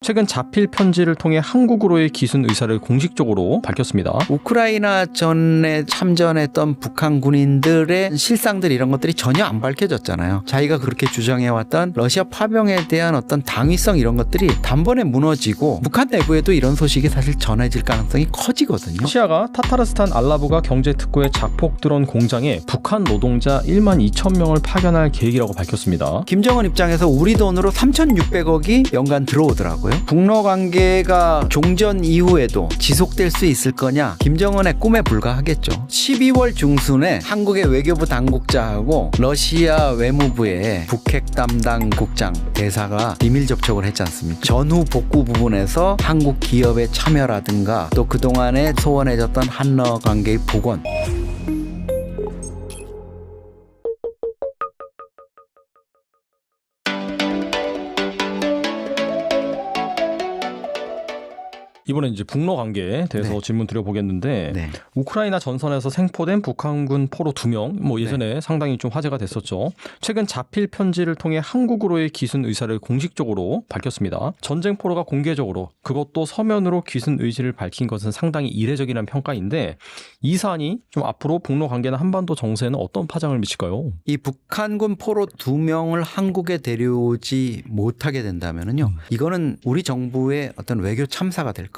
최근 자필 편지를 통해 한국으로의 기순 의사를 공식적으로 밝혔습니다. 우크라이나 전에 참전했던 북한 군인들의 실상들 이런 것들이 전혀 안 밝혀졌잖아요. 자기가 그렇게 주장해왔던 러시아 파병에 대한 어떤 당위성 이런 것들이 단번에 무너지고 북한 내부에도 이런 소식이 사실 전해질 가능성이 커지거든요. 러시아가 타타르스탄 알라부가 경제특구의 자폭 드론 공장에 북한 노동자 1만 2천 명을 파견할 계획이라고 밝혔습니다. 김정은 입장에서 우리 돈으로 3,600억이 연간 들어오더라고요. 북러 관계가 종전 이후에도 지속될 수 있을 거냐? 김정은의 꿈에 불과하겠죠. 12월 중순에 한국의 외교부 당국자하고 러시아 외무부의 북핵 담당 국장 대사가 비밀 접촉을 했지 않습니까? 전후 복구 부분에서 한국 기업의 참여라든가 또 그동안에 소원해졌던 한러 관계의 복원, 이번엔 이제 북러 관계에 대해서 네. 질문 드려보겠는데 네. 우크라이나 전선에서 생포된 북한군 포로 2명, 뭐 예전에 상당히 좀 화제가 됐었죠. 최근 자필 편지를 통해 한국으로의 기순 의사를 공식적으로 밝혔습니다. 전쟁 포로가 공개적으로 그것도 서면으로 기순 의지를 밝힌 것은 상당히 이례적이라는 평가인데 이 사안이 좀 앞으로 북러 관계나 한반도 정세에는 어떤 파장을 미칠까요? 이 북한군 포로 2명을 한국에 데려오지 못하게 된다면요, 이거는 우리 정부의 어떤 외교 참사가 될 겁니다.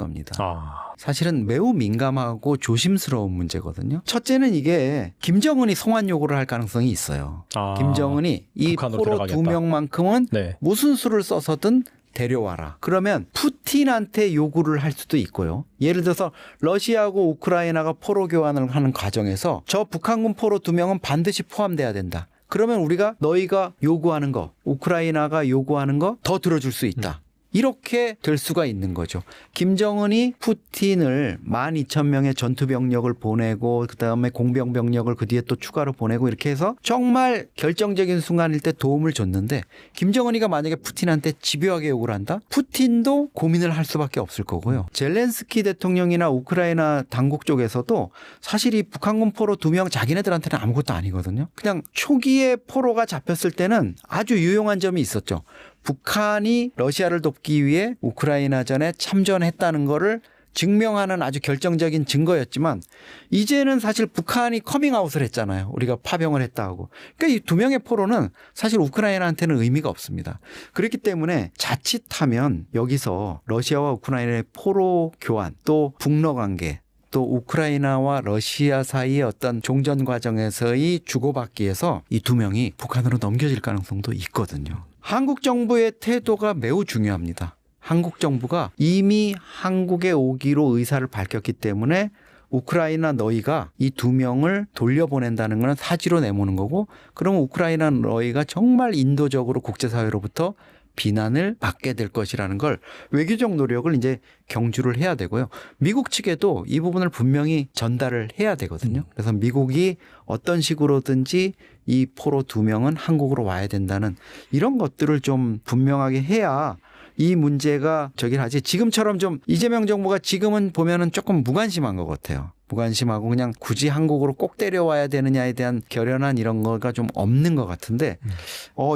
사실은 매우 민감하고 조심스러운 문제거든요. 첫째는 이게 김정은이 송환 요구를 할 가능성이 있어요. 김정은이 이 포로 2명만큼은 네. 무슨 수를 써서든 데려와라. 그러면 푸틴한테 요구를 할 수도 있고요. 예를 들어서 러시아하고 우크라이나가 포로 교환을 하는 과정에서 저 북한군 포로 2명은 반드시 포함돼야 된다. 그러면 우리가 너희가 요구하는 거, 우크라이나가 요구하는 거 더 들어줄 수 있다. 이렇게 될 수가 있는 거죠. 김정은이 푸틴을 12,000명의 전투병력을 보내고 그다음에 공병병력을 그 뒤에 또 추가로 보내고 이렇게 해서 정말 결정적인 순간일 때 도움을 줬는데 김정은이가 만약에 푸틴한테 집요하게 요구를 한다? 푸틴도 고민을 할 수밖에 없을 거고요. 젤렌스키 대통령이나 우크라이나 당국 쪽에서도 사실 이 북한군 포로 2명 자기네들한테는 아무것도 아니거든요. 그냥 초기에 포로가 잡혔을 때는 아주 유용한 점이 있었죠. 북한이 러시아를 돕기 위해 우크라이나전에 참전했다는 거를 증명하는 아주 결정적인 증거였지만 이제는 사실 북한이 커밍아웃을 했잖아요. 우리가 파병을 했다 하고. 그러니까 이 2명의 포로는 사실 우크라이나한테는 의미가 없습니다. 그렇기 때문에 자칫하면 여기서 러시아와 우크라이나의 포로 교환 또 북러 관계 또 우크라이나와 러시아 사이의 어떤 종전 과정에서의 주고받기에서 이 2명이 북한으로 넘겨질 가능성도 있거든요. 한국 정부의 태도가 매우 중요합니다. 한국 정부가 이미 한국에 오기로 의사를 밝혔기 때문에 우크라이나 너희가 이 2명을 돌려보낸다는 것은 사지로 내모는 거고 그러면 우크라이나 너희가 정말 인도적으로 국제사회로부터 비난을 받게 될 것이라는 걸 외교적 노력을 이제 경주를 해야 되고요. 미국 측에도 이 부분을 분명히 전달을 해야 되거든요. 그래서 미국이 어떤 식으로든지 이 포로 2명은 한국으로 와야 된다는 이런 것들을 좀 분명하게 해야 이 문제가 저긴 하지. 지금처럼 좀 이재명 정부가 지금은 보면은 조금 무관심한 것 같아요. 무관심하고 그냥 굳이 한국으로 꼭 데려와야 되느냐에 대한 결연한 이런 거가 좀 없는 것 같은데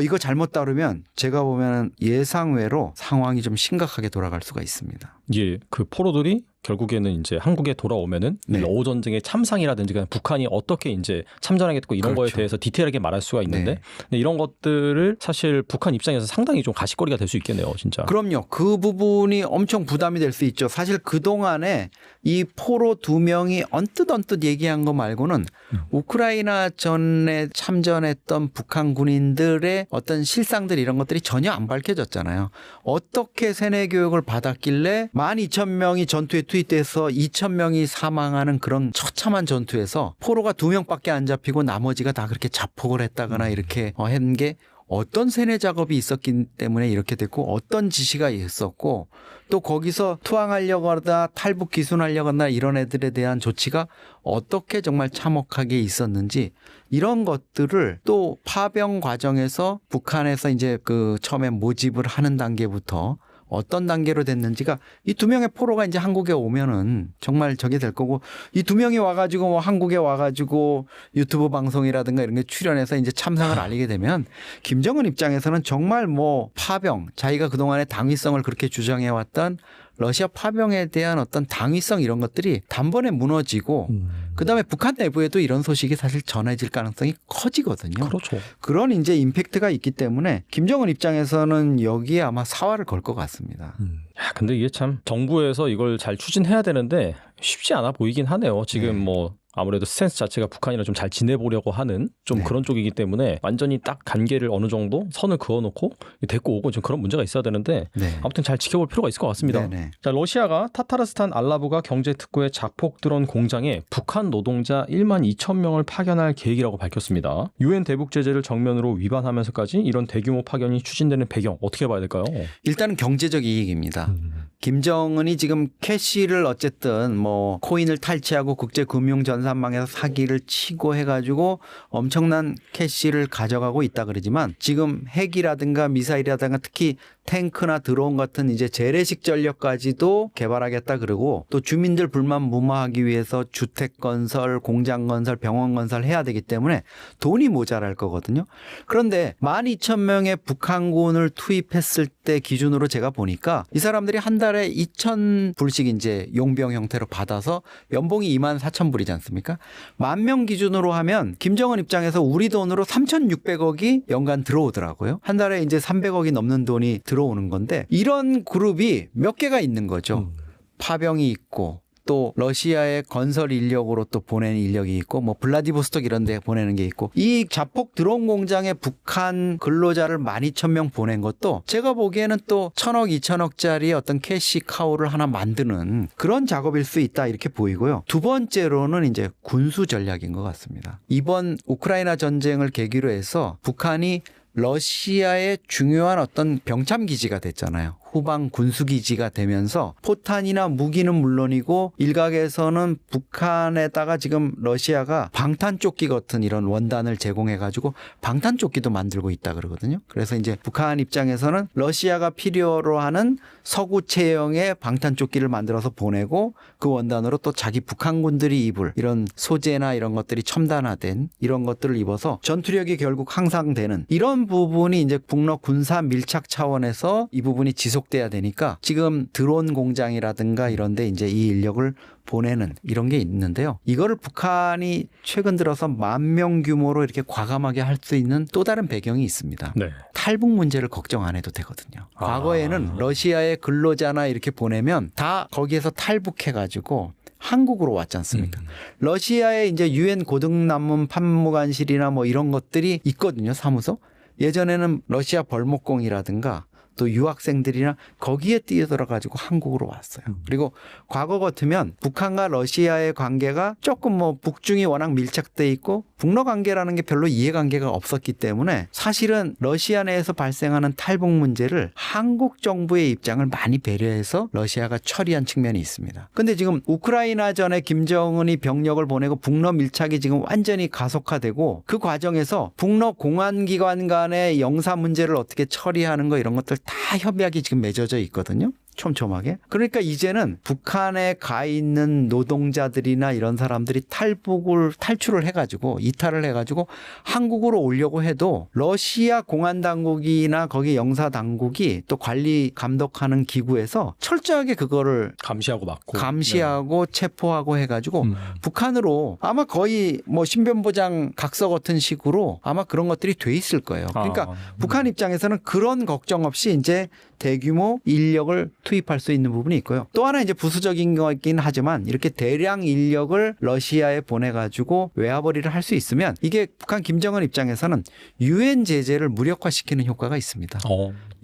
이거 잘못 다루면 제가 보면 예상외로 상황이 좀 심각하게 돌아갈 수가 있습니다. 예, 그 포로들이 결국에는 이제 한국에 돌아오면은 네. 러우 전쟁의 참상이라든지 그냥 북한이 어떻게 이제 참전하겠고 이런 그렇죠. 거에 대해서 디테일하게 말할 수가 있는데 네. 근데 이런 것들을 사실 북한 입장에서 상당히 좀 가시거리가 될 수 있겠네요, 진짜. 그럼요. 그 부분이 엄청 부담이 될 수 있죠. 사실 그동안에 이 포로 2명이 언뜻 얘기한 거 말고는 우크라이나 전에 참전했던 북한 군인들의 어떤 실상들 이런 것들이 전혀 안 밝혀졌잖아요. 어떻게 세뇌 교육을 받았길래 12,000명이 전투에 투입돼서 2,000명이 사망하는 그런 처참한 전투에서 포로가 2명밖에 안 잡히고 나머지가 다 그렇게 자폭을 했다거나 이렇게 한 게 어떤 세뇌 작업이 있었기 때문에 이렇게 됐고 어떤 지시가 있었고 또 거기서 투항하려고 하다 탈북 기순하려고 하다 이런 애들에 대한 조치가 어떻게 정말 참혹하게 있었는지 이런 것들을 또 파병 과정에서 북한에서 이제 그 처음에 모집을 하는 단계부터 어떤 단계로 됐는지가 이 두 명의 포로가 이제 한국에 오면은 정말 저게 될 거고 이 두 명이 와가지고 뭐 한국에 와가지고 유튜브 방송이라든가 이런 게 출연해서 이제 참상을 알리게 되면 김정은 입장에서는 정말 뭐 파병 자기가 그동안의 당위성을 그렇게 주장해왔던 러시아 파병에 대한 어떤 당위성 이런 것들이 단번에 무너지고 그다음에 북한 내부에도 이런 소식이 사실 전해질 가능성이 커지거든요. 그렇죠. 그런 이제 임팩트가 있기 때문에 김정은 입장에서는 여기에 아마 사활을 걸 것 같습니다. 야, 근데 이게 참 정부에서 이걸 잘 추진해야 되는데 쉽지 않아 보이긴 하네요. 지금 뭐 아무래도 스탠스 자체가 북한이랑 좀 잘 지내보려고 하는 좀 그런 쪽이기 때문에 완전히 딱 간계를 어느 정도 선을 그어놓고 데리고 오고 좀 그런 문제가 있어야 되는데 아무튼 잘 지켜볼 필요가 있을 것 같습니다. 자, 러시아가 타타르스탄 알라부가 경제특구의 자폭 드론 공장에 북한 노동자 1만 2천 명을 파견할 계획이라고 밝혔습니다. 유엔 대북 제재를 정면으로 위반하면서까지 이런 대규모 파견이 추진되는 배경 어떻게 봐야 될까요? 일단은 경제적 이익입니다. 김정은이 지금 캐시를 어쨌든 뭐 코인을 탈취하고 국제금융 전산망에서 사기를 치고 해가지고 엄청난 캐시를 가져가고 있다 그러지만 지금 핵이라든가 미사일이라든가 특히 탱크나 드론 같은 이제 재래식 전력까지도 개발하겠다 그러고 또 주민들 불만 무마하기 위해서 주택 건설, 공장 건설, 병원 건설 해야 되기 때문에 돈이 모자랄 거거든요. 그런데 12,000명의 북한군을 투입했을 때 기준으로 제가 보니까 이 사람들이 한 달에 2,000불씩 이제 용병 형태로 받아서 연봉이 24,000불이지 않습니까? 10,000명 기준으로 하면 김정은 입장에서 우리 돈으로 3,600억이 연간 들어오더라고요. 한 달에 이제 300억이 넘는 돈이 들어오는 건데 이런 그룹이 몇 개가 있는 거죠. 파병이 있고 또 러시아의 건설 인력으로 또 보내는 인력이 있고 뭐 블라디보스톡 이런 데 보내는 게 있고 이 자폭 드론 공장에 북한 근로자를 12,000명 보낸 것도 제가 보기에는 또 1,000억, 2,000억짜리 어떤 캐시 카우를 하나 만드는 그런 작업일 수 있다 이렇게 보이고요. 두 번째로는 이제 군수 전략인 것 같습니다. 이번 우크라이나 전쟁을 계기로 해서 북한이 러시아의 중요한 어떤 병참 기지가 됐잖아요. 후방 군수 기지가 되면서 포탄이나 무기는 물론이고 일각에서는 북한에다가 지금 러시아가 방탄조끼 같은 이런 원단을 제공해 가지고 방탄조끼도 만들고 있다 그러거든요. 그래서 이제 북한 입장에서는 러시아가 필요로 하는 서구 체형의 방탄조끼를 만들어서 보내고 그 원단으로 또 자기 북한군들이 입을 이런 소재나 이런 것들이 첨단화된 이런 것들을 입어서 전투력이 결국 향상되는 이런 부분이 이제 북러 군사 밀착 차원에서 이 부분이 지속돼야 되니까 지금 드론 공장이라든가 이런 데 이제 이 인력을 보내는 이런 게 있는데요. 이거를 북한이 최근 들어서 10,000명 규모로 이렇게 과감하게 할 수 있는 또 다른 배경이 있습니다. 탈북 문제를 걱정 안 해도 되거든요. 과거에는 러시아의 근로자나 이렇게 보내면 다 거기에서 탈북해가지고 한국으로 왔지 않습니까? 러시아에 이제 유엔 고등난문 판무관실이나 뭐 이런 것들이 있거든요. 사무소. 예전에는 러시아 벌목공이라든가 또 유학생들이나 거기에 뛰어들어가지고 한국으로 왔어요. 그리고 과거 같으면 북한과 러시아의 관계가 조금 뭐 북중이 워낙 밀착돼 있고 북러 관계라는 게 별로 이해관계가 없었기 때문에 사실은 러시아 내에서 발생하는 탈북 문제를 한국 정부의 입장을 많이 배려해서 러시아가 처리한 측면이 있습니다. 근데 지금 우크라이나 전에 김정은이 병력을 보내고 북러 밀착이 지금 완전히 가속화되고 그 과정에서 북러 공안기관 간의 영사 문제를 어떻게 처리하는 거 이런 것들 다 협약이 지금 맺어져 있거든요. 촘촘하게. 그러니까 이제는 북한에 가 있는 노동자들이나 이런 사람들이 탈출을 해가지고 이탈을 해가지고 한국으로 오려고 해도 러시아 공안당국이나 거기 영사당국이 또 관리 감독하는 기구에서 철저하게 그거를 감시하고 막고 감시하고 체포하고 해가지고 북한으로 아마 거의 뭐 신변보장 각서 같은 식으로 아마 그런 것들이 돼 있을 거예요. 그러니까 북한 입장에서는 그런 걱정 없이 이제 대규모 인력을 투입할 수 있는 부분이 있고요. 또 하나 이제 부수적인 거긴 하지만 이렇게 대량 인력을 러시아에 보내가지고 외화벌이를 할 수 있으면 이게 북한 김정은 입장에서는 유엔 제재를 무력화시키는 효과가 있습니다.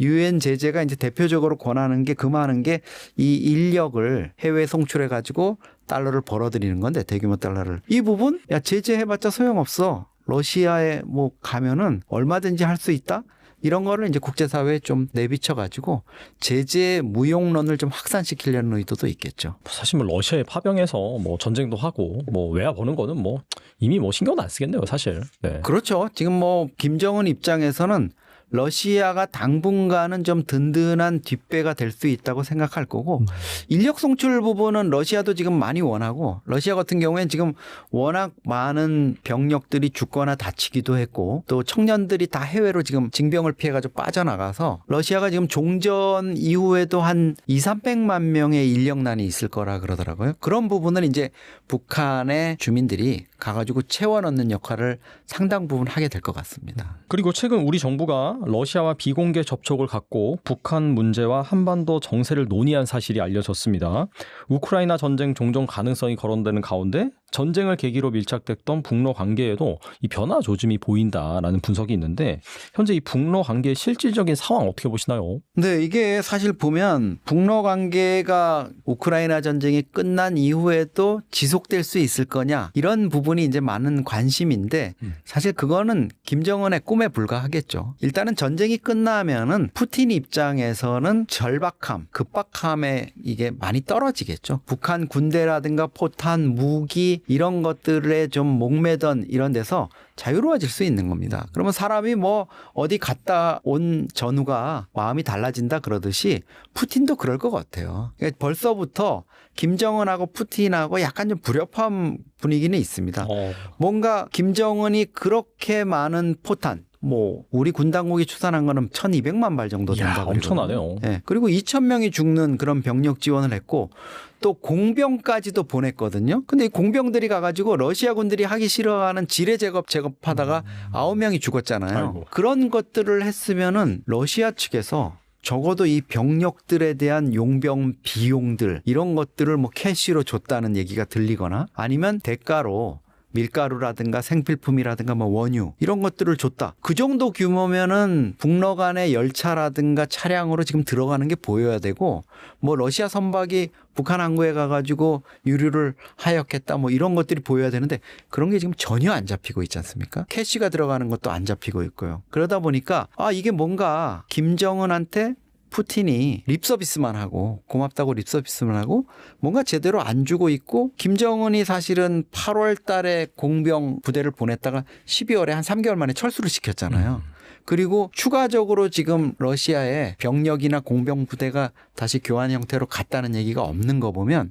유엔 제재가 이제 대표적으로 권하는 게 금하는 게 이 인력을 해외 송출해가지고 달러를 벌어들이는 건데 대규모 달러를 이 부분 야 제재해봤자 소용없어. 러시아에 뭐 가면은 얼마든지 할 수 있다. 이런 거를 이제 국제사회에 좀 내비쳐가지고 제재 무용론을 좀 확산시키려는 의도도 있겠죠. 사실 뭐 러시아에 파병해서 뭐 전쟁도 하고 뭐 외화 버는 거는 뭐 이미 뭐 신경도 안 쓰겠네요, 사실. 네. 그렇죠. 지금 뭐 김정은 입장에서는 러시아가 당분간은 좀 든든한 뒷배가 될 수 있다고 생각할 거고 인력 송출 부분은 러시아도 지금 많이 원하고 러시아 같은 경우에는 지금 워낙 많은 병력들이 죽거나 다치기도 했고 또 청년들이 다 해외로 지금 징병을 피해가지고 빠져나가서 러시아가 지금 종전 이후에도 한 200~300만 명의 인력난이 있을 거라 그러더라고요. 그런 부분은 이제 북한의 주민들이 가가지고 채워 넣는 역할을 상당 부분 하게 될 것 같습니다. 그리고 최근 우리 정부가 러시아와 비공개 접촉을 갖고 북한 문제와 한반도 정세를 논의한 사실이 알려졌습니다. 우크라이나 전쟁 종전 가능성이 거론되는 가운데 전쟁을 계기로 밀착됐던 북러 관계에도 이 변화 조짐이 보인다라는 분석이 있는데 현재 이 북러 관계의 실질적인 상황 어떻게 보시나요? 네, 이게 사실 보면 북러 관계가 우크라이나 전쟁이 끝난 이후에도 지속될 수 있을 거냐 이런 부분이 이제 많은 관심인데 사실 그거는 김정은의 꿈에 불과하겠죠. 일단은 전쟁이 끝나면은 푸틴 입장에서는 절박함, 급박함에 이게 많이 떨어지겠죠. 북한 군대라든가 포탄, 무기 이런 것들에 좀 목매던 이런 데서 자유로워질 수 있는 겁니다. 그러면 사람이 뭐 어디 갔다 온 전후가 마음이 달라진다 그러듯이 푸틴도 그럴 것 같아요. 그러니까 벌써부터 김정은하고 푸틴하고 약간 좀 불협화음 분위기는 있습니다. 뭔가 김정은이 그렇게 많은 포탄 뭐 우리 군 당국이 추산한 거는 1200만 발 정도 된다고. 엄청나네요. 네. 그리고 2000명이 죽는 그런 병력 지원을 했고 또 공병까지도 보냈거든요. 근데 이 공병들이 가가지고 러시아 군들이 하기 싫어하는 지뢰 제거하다가 9명이 죽었잖아요. 아이고. 그런 것들을 했으면은 러시아 측에서 적어도 이 병력들에 대한 용병 비용들 이런 것들을 뭐 캐시로 줬다는 얘기가 들리거나 아니면 대가로 밀가루라든가 생필품이라든가 뭐 원유 이런 것들을 줬다. 그 정도 규모면은 북러 간의 열차라든가 차량으로 지금 들어가는 게 보여야 되고 뭐 러시아 선박이 북한 항구에 가가지고 유류를 하역했다 뭐 이런 것들이 보여야 되는데 그런 게 지금 전혀 안 잡히고 있지 않습니까? 캐시가 들어가는 것도 안 잡히고 있고요. 그러다 보니까 이게 뭔가 김정은한테 푸틴이 립서비스만 하고 고맙다고 립서비스만 하고 뭔가 제대로 안 주고 있고 김정은이 사실은 8월 달에 공병 부대를 보냈다가 12월에 한 3개월 만에 철수를 시켰잖아요. 그리고 추가적으로 지금 러시아에 병력이나 공병 부대가 다시 교환 형태로 갔다는 얘기가 없는 거 보면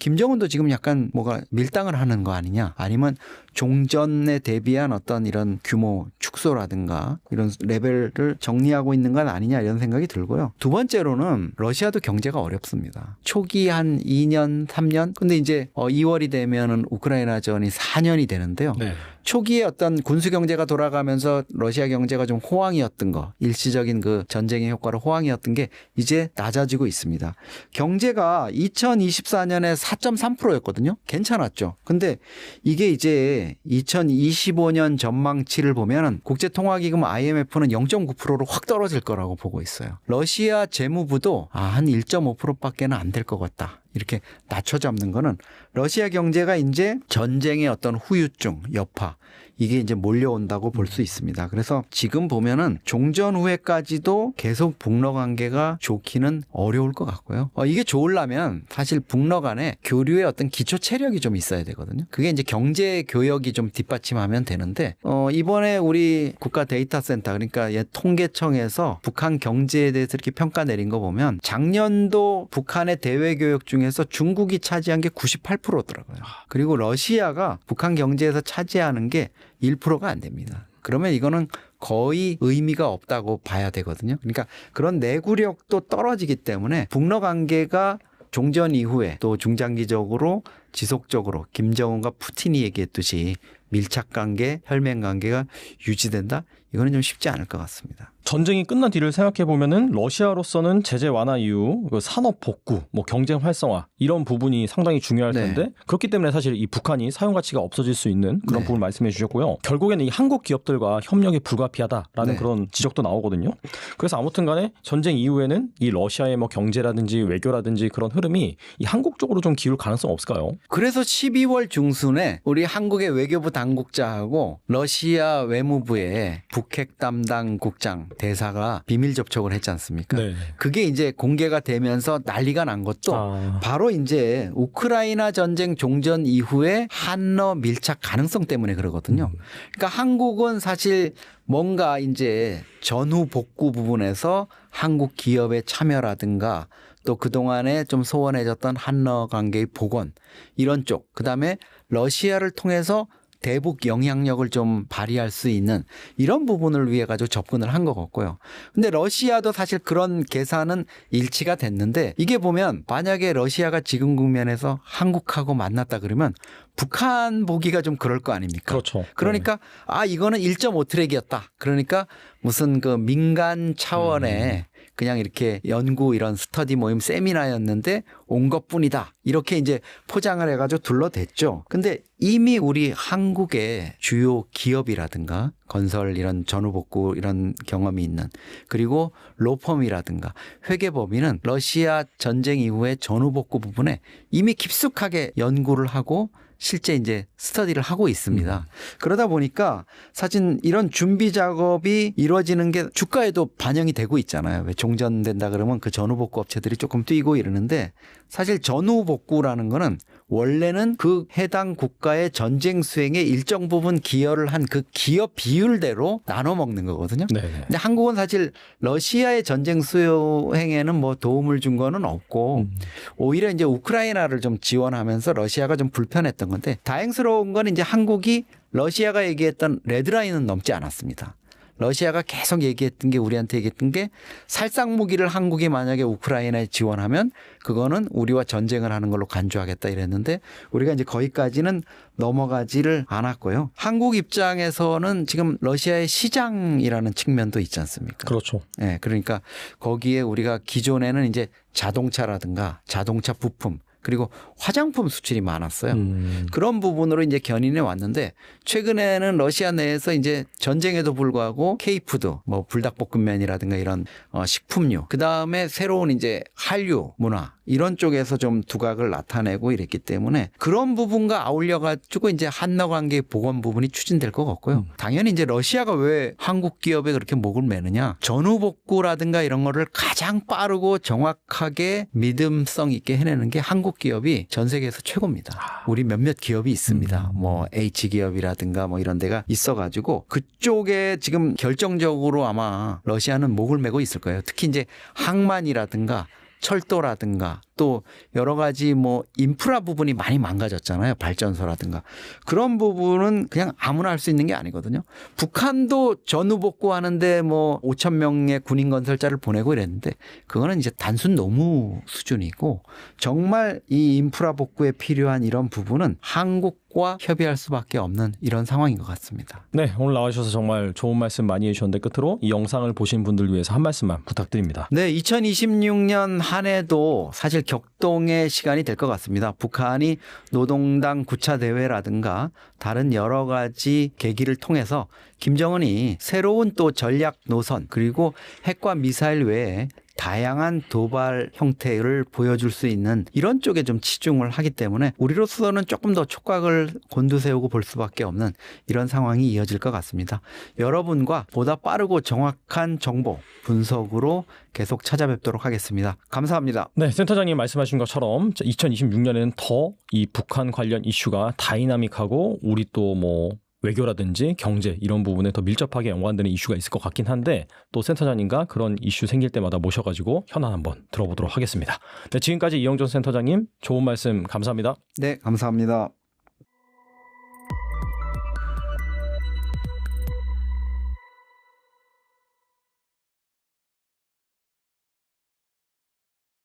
김정은도 지금 약간 뭐가 밀당을 하는 거 아니냐 아니면 종전에 대비한 어떤 이런 규모 축소라든가 이런 레벨을 정리하고 있는 건 아니냐 이런 생각이 들고요. 두 번째로는 러시아도 경제가 어렵습니다. 초기 한 2년, 3년 근데 이제 2월이 되면은 우크라이나전이 4년이 되는데요. 네. 초기에 어떤 군수 경제가 돌아가면서 러시아 경제가 좀 호황이었던 거 일시적인 그 전쟁의 효과로 호황이었던 게 이제 낮아지고 있습니다. 경제가 2024년에 4.3%였거든요. 괜찮았죠. 근데 이게 이제 2025년 전망치를 보면 국제통화기금 IMF는 0.9%로 확 떨어질 거라고 보고 있어요. 러시아 재무부도 한 1.5%밖에는 안 될 것 같다. 이렇게 낮춰 잡는 거는 러시아 경제가 이제 전쟁의 어떤 후유증, 여파 이게 이제 몰려온다고 볼 수 있습니다. 그래서 지금 보면은 종전 후에까지도 계속 북러 관계가 좋기는 어려울 것 같고요. 이게 좋으려면 사실 북러 간에 교류의 어떤 기초 체력이 좀 있어야 되거든요. 그게 이제 경제 교역이 좀 뒷받침하면 되는데 이번에 우리 국가 데이터센터 그러니까 통계청에서 북한 경제에 대해서 이렇게 평가 내린 거 보면 작년도 북한의 대외 교역 중에서 중국이 차지한 게 98%더라고요. 그리고 러시아가 북한 경제에서 차지하는 게 1%가 안 됩니다. 그러면 이거는 거의 의미가 없다고 봐야 되거든요. 그러니까 그런 내구력도 떨어지기 때문에 북러 관계가 종전 이후에 또 중장기적으로 지속적으로 김정은과 푸틴이 얘기했듯이 밀착관계, 혈맹관계가 유지된다? 이거는 좀 쉽지 않을 것 같습니다. 전쟁이 끝난 뒤를 생각해 보면은 러시아로서는 제재 완화 이후 그 산업 복구, 뭐 경쟁 활성화 이런 부분이 상당히 중요할 텐데 네. 그렇기 그렇기 때문에 사실 이 북한이 사용 가치가 없어질 수 있는 그런 네. 부분 말씀해 주셨고요. 결국에는 이 한국 기업들과 협력이 불가피하다라는 네. 그런 지적도 나오거든요. 그래서 아무튼간에 전쟁 이후에는 이 러시아의 뭐 경제라든지 외교라든지 그런 흐름이 이 한국 쪽으로 좀 기울 가능성 없을까요? 그래서 12월 중순에 우리 한국의 외교부 당국자하고 러시아 외무부의 북핵 담당 국장 대사가 비밀 접촉을 했지 않습니까? 네. 그게 이제 공개가 되면서 난리가 난 것도 바로 이제 우크라이나 전쟁 종전 이후에 한러 밀착 가능성 때문에 그러거든요. 그러니까 한국은 사실 뭔가 이제 전후 복구 부분에서 한국 기업의 참여라든가 또 그동안에 좀 소원해졌던 한러 관계의 복원 이런 쪽, 그다음에 러시아를 통해서 대북 영향력을 좀 발휘할 수 있는 이런 부분을 위해 가지고 접근을 한 것 같고요. 근데 러시아도 사실 그런 계산은 일치가 됐는데 이게 보면 만약에 러시아가 지금 국면에서 한국하고 만났다 그러면 북한 보기가 좀 그럴 거 아닙니까? 그렇죠. 그러니까 이거는 1.5트랙이었다. 그러니까 무슨 그 민간 차원의 그냥 이렇게 연구 이런 스터디 모임 세미나였는데 온 것뿐이다. 이렇게 이제 포장을 해가지고 둘러댔죠. 근데 이미 우리 한국의 주요 기업이라든가 건설 이런 전후복구 이런 경험이 있는 그리고 로펌이라든가 회계법인은 러시아 전쟁 이후에 전후복구 부분에 이미 깊숙하게 연구를 하고 실제 이제 스터디를 하고 있습니다. 그러다 보니까 사실 이런 준비 작업이 이루어지는 게 주가에도 반영이 되고 있잖아요. 왜 종전된다 그러면 그 전후복구 업체들이 조금 뛰고 이러는데 사실 전후복구라는 거는 원래는 그 해당 국가의 전쟁 수행에 일정 부분 기여를 한 그 기업 비율대로 나눠 먹는 거거든요. 네네. 근데 한국은 사실 러시아의 전쟁 수행에는 뭐 도움을 준 거는 없고 오히려 이제 우크라이나를 좀 지원하면서 러시아가 좀 불편했던 건데 다행스러운 건 이제 한국이 러시아가 얘기했던 레드라인은 넘지 않았습니다. 러시아가 계속 얘기했던 게 우리한테 얘기했던 게 살상 무기를 한국이 만약에 우크라이나에 지원하면 그거는 우리와 전쟁을 하는 걸로 간주하겠다 이랬는데 우리가 이제 거기까지는 넘어가지를 않았고요. 한국 입장에서는 지금 러시아의 시장이라는 측면도 있지 않습니까? 그렇죠. 네, 그러니까 거기에 우리가 기존에는 이제 자동차라든가 자동차 부품 그리고 화장품 수출이 많았어요. 그런 부분으로 이제 견인해 왔는데 최근에는 러시아 내에서 이제 전쟁에도 불구하고 K푸드, 뭐 불닭볶음면이라든가 이런 식품류, 그 다음에 새로운 이제 한류 문화 이런 쪽에서 좀 두각을 나타내고 이랬기 때문에 그런 부분과 아울려 가지고 이제 한러 관계 복원 부분이 추진될 것 같고요. 당연히 이제 러시아가 왜 한국 기업에 그렇게 목을 매느냐? 전후복구라든가 이런 거를 가장 빠르고 정확하게 믿음성 있게 해내는 게 한국 기업이 전 세계에서 최고입니다. 우리 몇몇 기업이 있습니다. 뭐 H기업이라든가 뭐 이런 데가 있어가지고 그쪽에 지금 결정적으로 아마 러시아는 목을 매고 있을 거예요. 특히 이제 항만이라든가 철도라든가 또 여러 가지 뭐 인프라 부분이 많이 망가졌잖아요. 발전소라든가. 그런 부분은 그냥 아무나 할 수 있는 게 아니거든요. 북한도 전후복구하는데 뭐 5천 명의 군인 건설자를 보내고 이랬는데 그거는 이제 단순 노무 수준이고 정말 이 인프라 복구에 필요한 이런 부분은 한국과 협의할 수밖에 없는 이런 상황인 것 같습니다. 네, 오늘 나와주셔서 정말 좋은 말씀 많이 해주셨는데 끝으로 이 영상을 보신 분들 위해서 한 말씀만 부탁드립니다. 네, 2026년 한 해도 사실 격동의 시간이 될 것 같습니다. 북한이 노동당 9차 대회라든가 다른 여러 가지 계기를 통해서 김정은이 새로운 또 전략 노선 그리고 핵과 미사일 외에 다양한 도발 형태를 보여줄 수 있는 이런 쪽에 좀 치중을 하기 때문에 우리로서는 조금 더 촉각을 곤두세우고 볼 수밖에 없는 이런 상황이 이어질 것 같습니다. 여러분과 보다 빠르고 정확한 정보 분석으로 계속 찾아뵙도록 하겠습니다. 감사합니다. 네, 센터장님 말씀하신 것처럼 2026년에는 더 이 북한 관련 이슈가 다이나믹하고 우리 또 뭐 외교라든지 경제 이런 부분에 더 밀접하게 연관되는 이슈가 있을 것 같긴 한데 또 센터장님과 그런 이슈 생길 때마다 모셔가지고 현안 한번 들어보도록 하겠습니다. 네, 지금까지 이영종 센터장님 좋은 말씀 감사합니다. 네, 감사합니다.